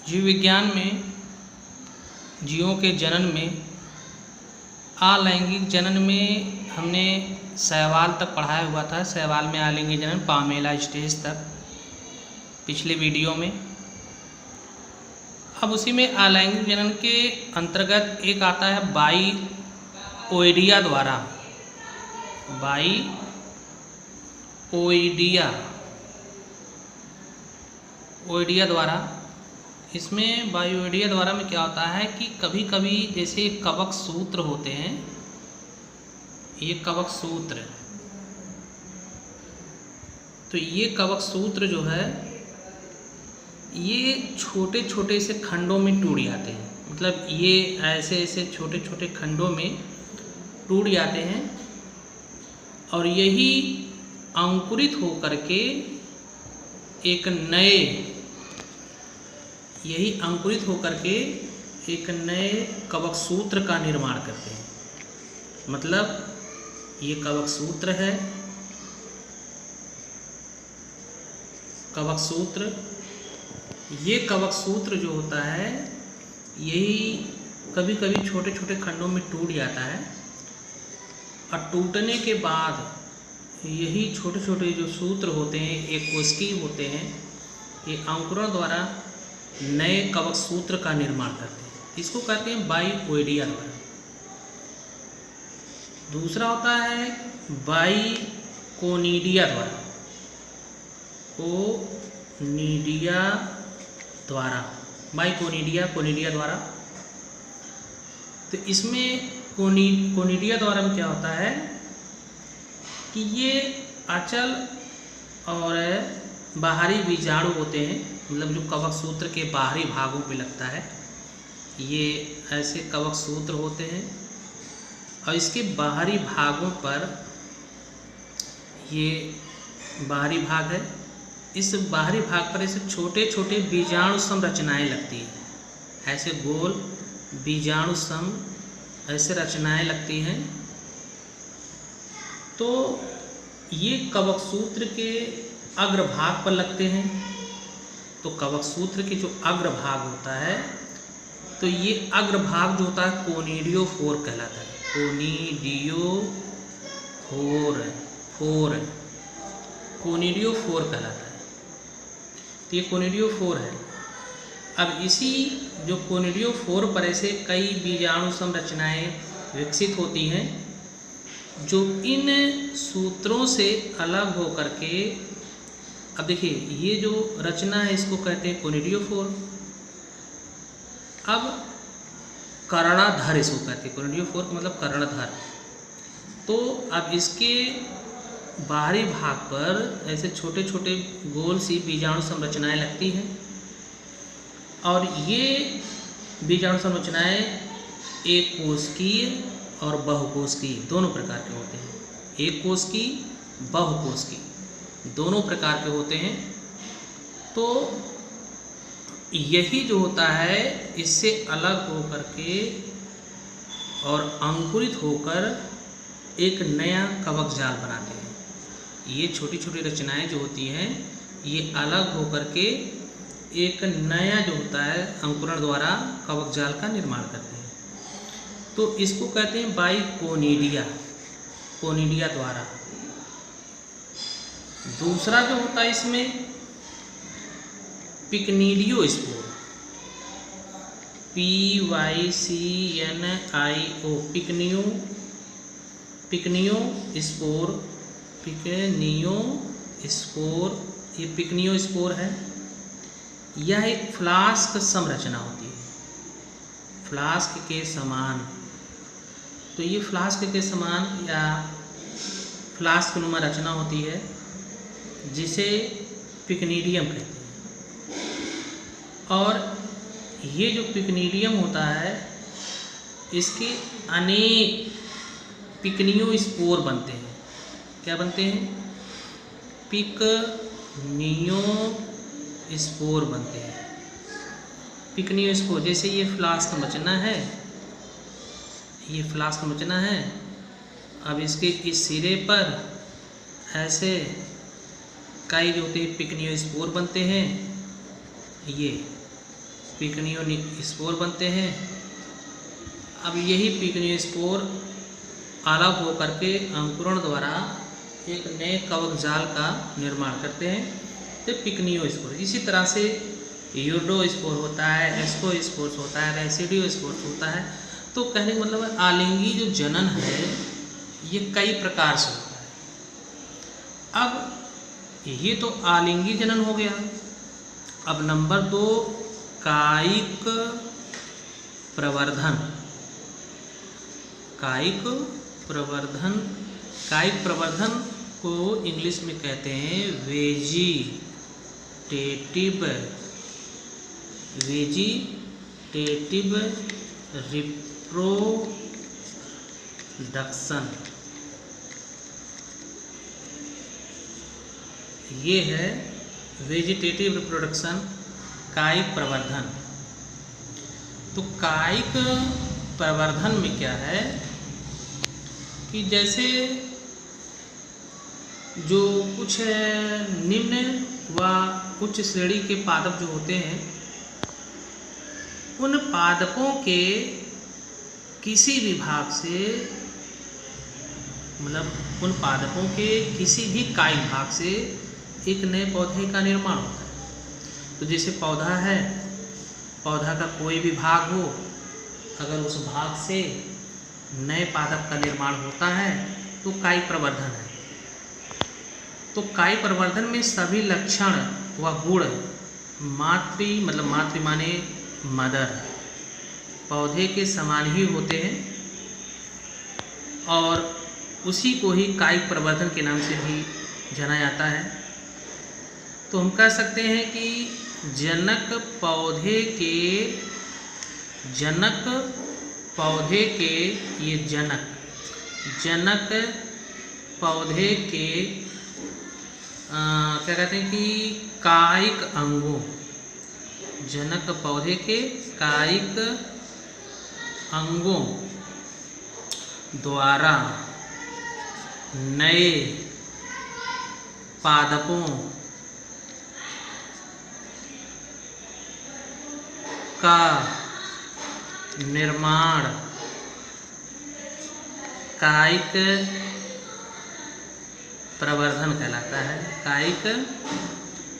जीव विज्ञान में जीवों के जनन में अलैंगिक जनन में हमने शैवाल तक पढ़ाया हुआ था। शैवाल में अलैंगिक जनन पामेला स्टेज तक पिछले वीडियो में। अब उसी में अलैंगिक जनन के अंतर्गत एक आता है बाइओइडिया द्वारा। बाइओइडिया द्वारा इसमें बाइओइडिया द्वारा में क्या होता है कि कभी कभी जैसे कवक सूत्र होते हैं, ये कवक सूत्र, तो ये कवक सूत्र जो है ये छोटे छोटे से खंडों में टूट जाते हैं। मतलब ये ऐसे ऐसे छोटे छोटे खंडों में टूट जाते हैं और यही अंकुरित होकर के एक नए कवक सूत्र का निर्माण करते हैं। मतलब ये कवक सूत्र है, ये कवक सूत्र जो होता है यही कभी कभी छोटे छोटे खंडों में टूट जाता है और टूटने के बाद यही छोटे छोटे जो सूत्र होते हैं, एक कोशिकीय होते हैं, ये अंकुरण द्वारा नए कवक सूत्र का निर्माण करते हैं। इसको कहते हैं बाइओइडिया द्वारा। दूसरा होता है बाइकोनिडिया द्वारा। कोनिडिया द्वारा। तो इसमें कोनिडिया द्वारा में क्या होता है कि ये अचल और बाहरी बीजाणु होते हैं। मतलब जो कवक सूत्र के बाहरी भागों पे लगता है, ये ऐसे कवक सूत्र होते हैं और इसके बाहरी भागों पर, ये बाहरी भाग है, इस बाहरी भाग पर ऐसे छोटे छोटे बीजाणु संरचनाएं लगती है। ऐसे गोल बीजाणु सम ऐसे रचनाएं लगती हैं। तो ये कवक सूत्र के अग्रभाग पर लगते हैं। तो कवक सूत्र के जो अग्रभाग होता है, तो ये अग्रभाग जो होता है कोनिडियोफोर कहलाता है। कोनिडियोफोर कहलाता है। तो ये कोनिडियोफोर है। अब इसी जो कोनिडियोफोर पर ऐसे कई बीजाणु संरचनाएं विकसित होती हैं जो इन सूत्रों से अलग होकर के, अब देखिए ये जो रचना है इसको कहते हैं कोनिडियोफोर। अब कर्णधार इसको कहते हैं, कोनिडियोफोर का मतलब कर्णधार। तो अब इसके बाहरी भाग पर ऐसे छोटे छोटे गोल सी बीजाणु संरचनाएं लगती हैं और ये बीजाणु संरचनाएं एक कोशिकीय और बहुकोशिकीय दोनों प्रकार के होते हैं। एक कोशिकीय, बहुकोशिकीय दोनों प्रकार के होते हैं। तो यही जो होता है इससे अलग होकर के और अंकुरित होकर एक नया कवक जाल बनाते हैं। ये छोटी छोटी रचनाएं जो होती हैं ये अलग होकर के एक नया जो होता है अंकुरण द्वारा कवक जाल का निर्माण करते हैं। तो इसको कहते हैं कोनिडिया द्वारा। दूसरा जो होता है इसमें पिकनिडियोस्पोर, PYCNIO, पिकनियोस्पोर, ये पिकनियोस्पोर है। यह एक फ्लास्क संरचना होती है, फ्लास्क के समान। तो ये फ्लास्क के समान या फ्लास्क नुमा रचना होती है जिसे पिकनिडियम कहते हैं। और ये जो पिकनिडियम होता है इसके अनेक पिकनियोस्पोर बनते हैं। क्या बनते हैं? पिकनियोस्पोर बनते हैं। पिकनियोस्पोर, जैसे ये फ्लास्क रचना है, ये फ्लास्क रचना है। अब इसके इस सिरे पर ऐसे कई जो होते हैं पिकनियोस्पोर बनते हैं। ये पिकनियोस्पोर बनते हैं। अब यही पिकनियोस्पोर अलग होकर के अंकुरण द्वारा एक नए कवक जाल का निर्माण करते हैं, तो पिकनियोस्पोर। इसी तरह से यूडोस्पोर होता है, एस्कोस्पोर्स होता है, रेसिडियोस्पोर्स होता है। तो कहने का मतलब है आलिंगी जो जनन है ये कई प्रकार से होता है। अब ये तो आलिंगी जनन हो गया। अब नंबर 2 कायिक प्रवर्धन। कायिक प्रवर्धन, कायिक प्रवर्धन को इंग्लिश में कहते हैं वेजिटेटिव रिप्रोडक्शन। ये है वेजिटेटिव रिप्रोडक्शन, कायिक प्रवर्धन। तो कायिक प्रवर्धन में क्या है कि जैसे जो कुछ निम्न व उच्च श्रेणी के पादप जो होते हैं, उन पादपों के किसी भी भाग से, मतलब उन पादपों के किसी भी कायिक भाग से एक नए पौधे का निर्माण होता है। तो जैसे पौधा है, पौधा का कोई भी भाग हो, अगर उस भाग से नए पादप का निर्माण होता है तो कायिक प्रवर्धन है। तो कायिक प्रवर्धन में सभी लक्षण व गुण मातृ माने मदर, पौधे के समान ही होते हैं और उसी को ही कायिक प्रवर्धन के नाम से भी जाना जाता है। तो हम कह सकते हैं कि जनक पौधे के ये जनक पौधे के क्या कहते हैं कि कायिक अंगों, जनक पौधे के कायिक अंगों द्वारा नए पादपों का निर्माण कायिक प्रवर्धन कहलाता है। कायिक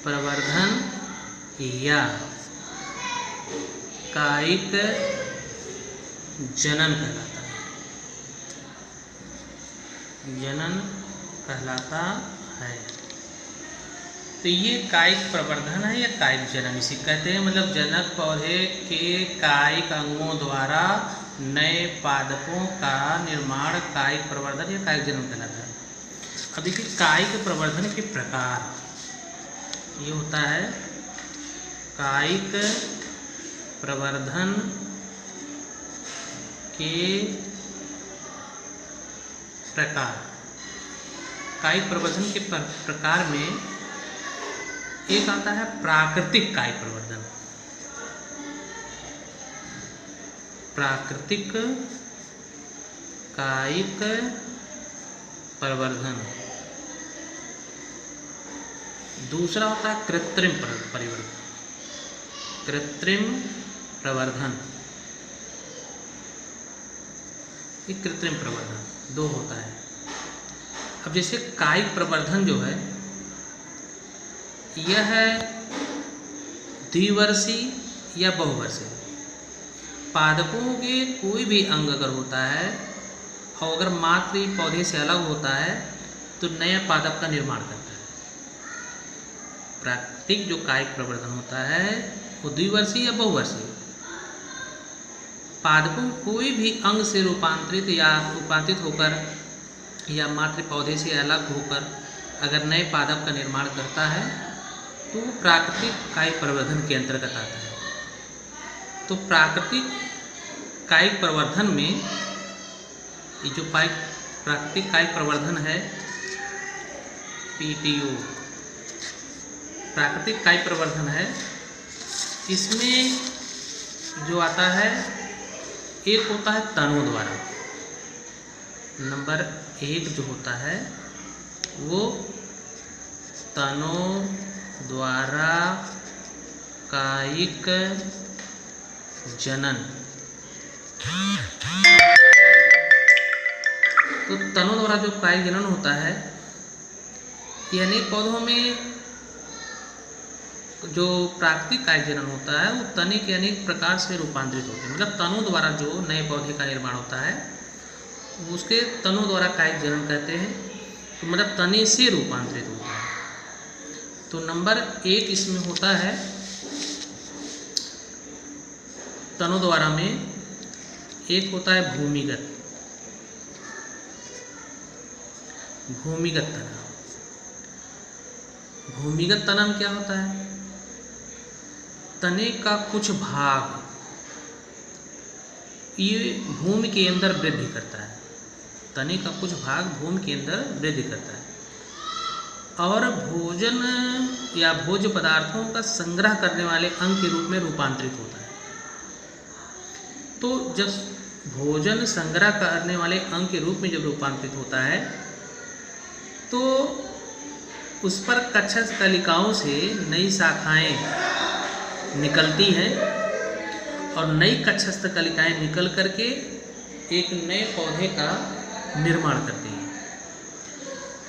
प्रवर्धन या कायिक जनन कहलाता है, जनन कहलाता है। तो ये कायिक प्रवर्धन है या कायिक जनन इसी कहते हैं। मतलब जनक पौधे के कायिक अंगों द्वारा नए पादपों का निर्माण कायिक प्रवर्धन या कायिक जनन कहलाता है। अब देखिए कायिक प्रवर्धन के प्रकार, ये होता है कायिक प्रवर्धन के प्रकार। कायिक प्रवर्धन के प्रकार में एक आता है प्राकृतिक कायिक प्रवर्धन। प्राकृतिक कायिक प्रवर्धन। दूसरा होता है कृत्रिम परिवर्धन, कृत्रिम प्रवर्धन। ये कृत्रिम प्रवर्धन दो होता है। अब जैसे कायिक प्रवर्धन जो है यह है द्विवर्षीय या बहुवर्षीय। पादपों के कोई भी अंग अगर होता है और अगर मातृ पौधे से अलग होता है तो नया पादप का निर्माण करता है। प्राकृतिक जो कायिक प्रवर्धन होता है वो द्विवर्षीय या बहुवर्षीय। पादपों कोई भी अंग से रूपांतरित होकर या मातृ पौधे से अलग होकर अगर नए पादप का निर्माण करता है तो प्राकृतिक कायिक प्रवर्धन के अंतर्गत आता है। तो प्राकृतिक कायिक प्रवर्धन में ये जो प्राकृतिक कायिक प्रवर्धन है PTO, प्राकृतिक कायिक प्रवर्धन है, इसमें जो आता है एक होता है तनों द्वारा। नंबर 1 जो होता है वो तनों द्वारा कायिक जनन। तो तनों द्वारा जो कायिक जनन होता है, ये अनेक पौधों में जो प्राकृतिक कायिक जनन होता है वो तने के अनेक प्रकार से रूपांतरित होते हैं। मतलब तनों द्वारा जो नए पौधे का निर्माण होता है उसके तनों द्वारा कायिक जनन कहते हैं। तो मतलब तने से रूपांतरित होता है। तो नंबर 1 इसमें होता है तनों द्वारा में, एक होता है भूमिगत तना। भूमिगत तना में क्या होता है, तने का कुछ भाग ये भूमि के अंदर वृद्धि करता है। तने का कुछ भाग भूमि के अंदर वृद्धि करता है और भोजन या भोज्य पदार्थों का संग्रह करने वाले अंग के रूप में रूपांतरित होता है। तो जब भोजन संग्रह करने वाले अंग के रूप में जब रूपांतरित होता है तो उस पर कक्षस्थ कलिकाओं से नई शाखाएं निकलती हैं और नई कक्षस्थ कलिकाएं निकल करके एक नए पौधे का निर्माण करती हैं।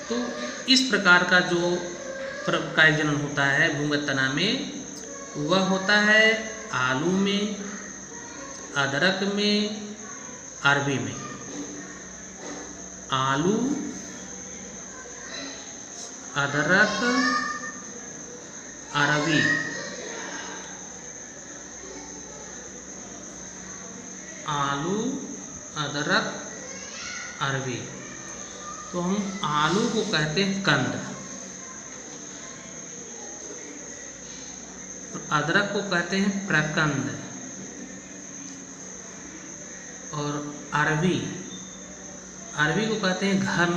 तो इस प्रकार का जो कायिक जनन होता है भूमिगत तना में, वह होता है आलू में, अदरक में, अरबी में। आलू, अदरक, अरबी। आलू, अदरक, अरबी। तो हम आलू को कहते हैं कंद, अदरक को कहते हैं प्रकंद और अरबी को कहते हैं घन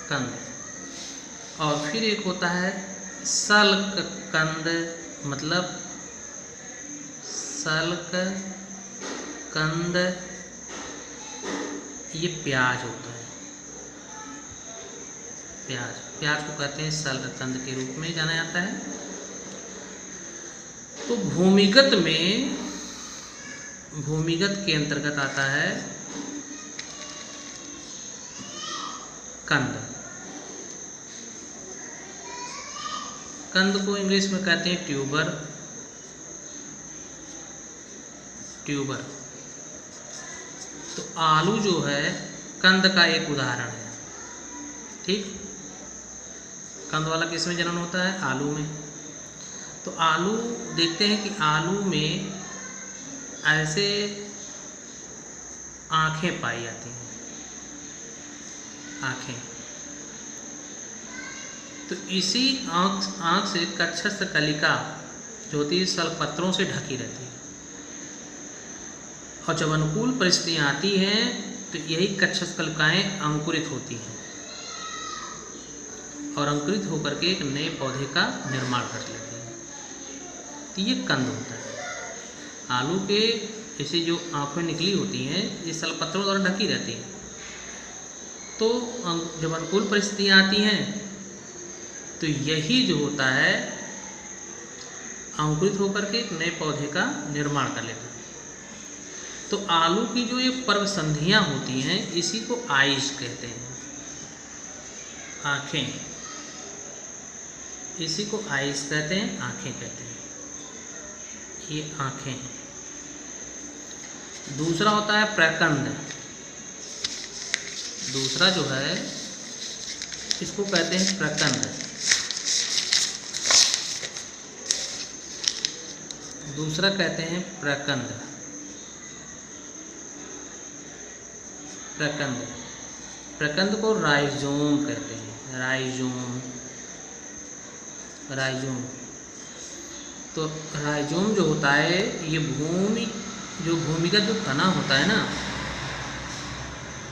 कंद। और फिर एक होता है सल्क कंद, मतलब सल्क कंद, ये प्याज होता है। प्याज को कहते हैं सल्क कंद के रूप में जाना जाता है। तो भूमिगत के अंतर्गत आता है कंद। कंद को इंग्लिश में कहते हैं ट्यूबर। तो आलू जो है कंद का एक उदाहरण है। ठीक, कंद वाला किस में जनन होता है, आलू में। तो आलू देखते हैं कि आलू में ऐसे आँखें पाई जाती हैं, आँखें। तो इसी आँख से कक्षस्थ कलिका जो होती है सल्पत्रों से ढकी रहती है और जब अनुकूल परिस्थितियाँ आती हैं तो यही कक्षस्थ कलिकाएँ अंकुरित होती हैं और अंकुरित होकर के एक नए पौधे का निर्माण कर लेते हैं। तो ये कंद होता है। आलू के ऐसे जो आँखें निकली होती हैं ये सल्पत्रों द्वारा ढकी रहती हैं। तो जब अनुकूल परिस्थितियाँ आती हैं तो यही जो होता है अंकुरित होकर के एक नए पौधे का निर्माण कर लेता है। तो आलू की जो ये पर्व संधियाँ होती हैं इसी को आइस कहते हैं, आँखें। इसी को आइस कहते हैं, आँखें कहते हैं। ये आँखें हैं। दूसरा होता है प्रकंद। दूसरा जो है इसको कहते हैं प्रकंद। दूसरा कहते हैं प्रकंद। प्रकंद को राइजोम कहते हैं, राइजोम। तो राइजोम जो होता है ये भूमिगत जो तना होता है ना,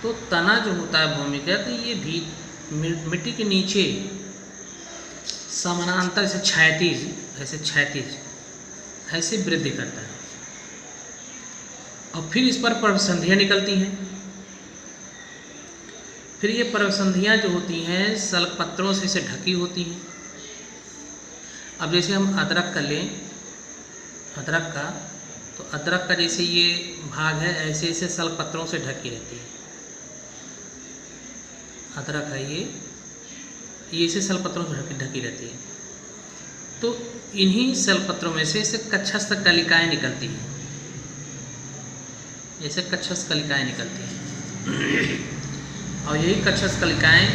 तो तना जो होता है भूमिगत ये भी मिट्टी के नीचे समानांतर से क्षैतिज ऐसे वृद्धि करता है और फिर इस पर पर्वसंधियाँ निकलती हैं। फिर ये पर्वसंधियाँ जो होती हैं सल्क पत्रों से इसे ढकी होती हैं अब जैसे हम अदरक का लें, अदरक का, तो अदरक का जैसे ये भाग है ऐसे ऐसे सल्क पत्रों से ढकी रहती है। अदरक है ये ऐसे सल्क पत्रों से ढकी रहती है। तो इन्हीं सल्क पत्रों में से कक्षस्थ कलिकाएँ निकलती हैं, ऐसे कक्षस्थ कलिकाएँ निकलती हैं और यही कक्षस्थ कलिकाएँ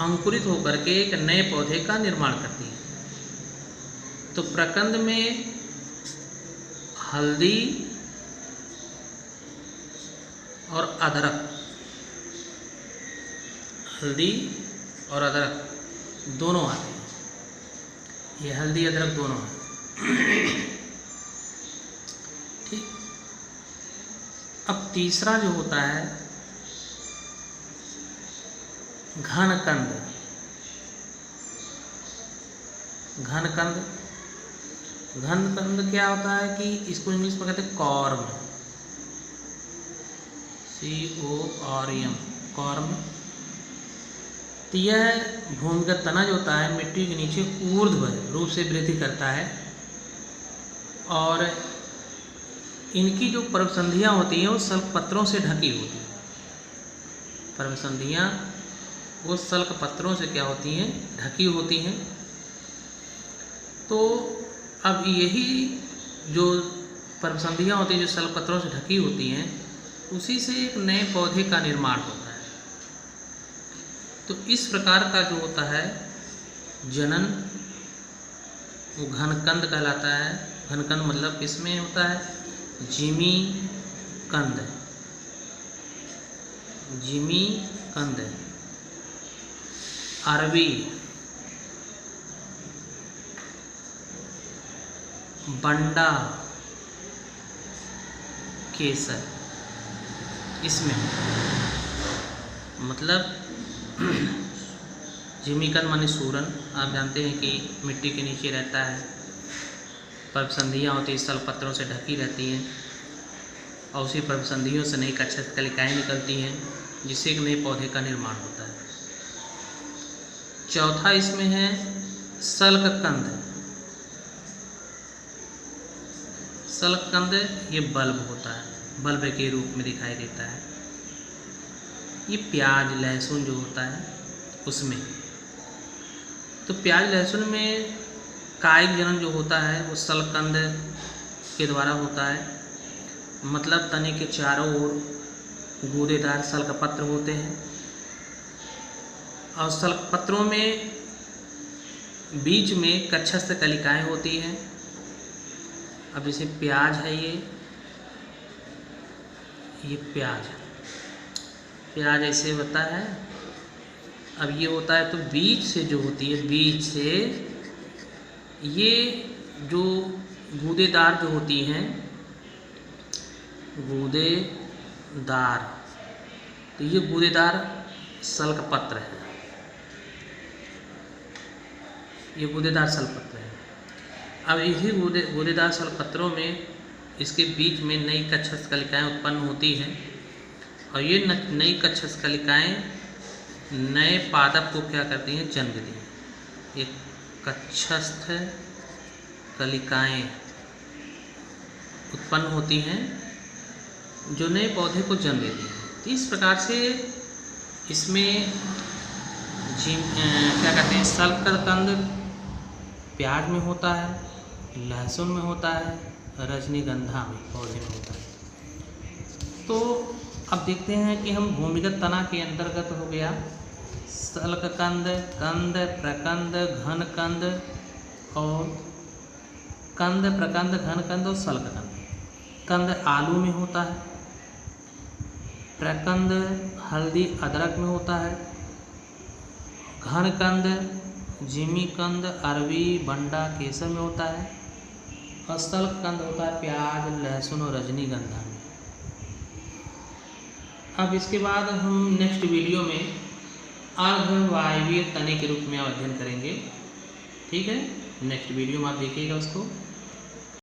अंकुरित होकर के एक नए पौधे का निर्माण करती हैं। तो प्रकंद में हल्दी और अदरक, हल्दी और अदरक दोनों आते हैं, ये हल्दी अदरक दोनों हैं। ठीक। अब तीसरा जो होता है घनकंद। घनकंद, घनकंद क्या होता है कि इसको इंग्लिश में कहते हैं कॉर्म, CORM, कॉर्म। तो यह भूमिगत तना जो होता है मिट्टी के नीचे ऊर्ध्व रूप से वृद्धि करता है और इनकी जो पर्वसंधियाँ होती हैं वो सल्क पत्रों से ढकी होती हैं। पर्वसंधियाँ वो सल्क पत्रों से क्या होती हैं, ढकी होती हैं। तो अब यही जो पर्वसंधियाँ होती हैं जो सल्क पत्रों से ढकी होती हैं, उसी से एक नए पौधे का निर्माण होता है। तो इस प्रकार का जो होता है जनन वो घनकंद कहलाता है। घनकंद मतलब किसमें होता है, जिमी कंद, जिमी कंद, अरबी, बंडा, केसर, इसमें मतलब जिमीकंद माने सूरन, आप जानते हैं कि मिट्टी के नीचे रहता है, पर्वसंधियाँ होती हैं सल्क पत्रों से ढकी रहती हैं और उसी पर्वसंधियों से नई कक्षस्थ कलिकाएँ निकलती हैं जिससे एक नए पौधे का निर्माण होता है। चौथा इसमें है सल्ककंद। सल्ककंद ये बल्ब होता है, बल्ब के रूप में दिखाई देता है। ये प्याज लहसुन जो होता है उसमें, तो प्याज लहसुन में कायिक जनन जो होता है वो सल्ककंद के द्वारा होता है। मतलब तने के चारों ओर गूदेदार सल्कपत्र होते हैं और सल्कपत्रों में बीच में कक्षस्थ कलिकाएँ होती हैं। अब जैसे प्याज है ये प्याज ऐसे होता है। अब ये होता है तो बीच से जो होती है, बीच से ये जो गूदेदार जो होती हैं, गूदेदार, तो ये गूदेदार सल्कपत्र है, ये गूदेदार सल्कपत्र है। अब इसी गूदेदार सल्कपत्रों में इसके बीच में नई कक्षस्थ कलिकाएँ उत्पन्न होती हैं और ये नई कक्षस्थ कलिकाएँ नए पादप को क्या करती हैं, जन्म देती हैं। ये कक्षस्थ कलिकाएँ उत्पन्न होती हैं जो नए पौधे को जन्म देती हैं। तो इस प्रकार से इसमें क्या कहते हैं, सल्ककंद प्याज में होता है, लहसुन में होता है, रजनीगंधा में पौधे में होता है। तो अब देखते हैं कि हम भूमिगत तना के अंतर्गत हो गया सल्ककंद, कंद, प्रकंद, घनकंद और कंद, प्रकंद, घनकंद और सल्ककंद। कंद आलू में होता है, प्रकंद हल्दी अदरक में होता है, घनकंद जिमीकंद अरबी बंडा केसर में होता है और सल्ककंद होता है प्याज लहसुन और रजनीगंधा में। अब इसके बाद हम नेक्स्ट वीडियो में अर्धवायवीय तने के रूप में अध्ययन करेंगे। ठीक है, नेक्स्ट वीडियो में आप देखिएगा उसको।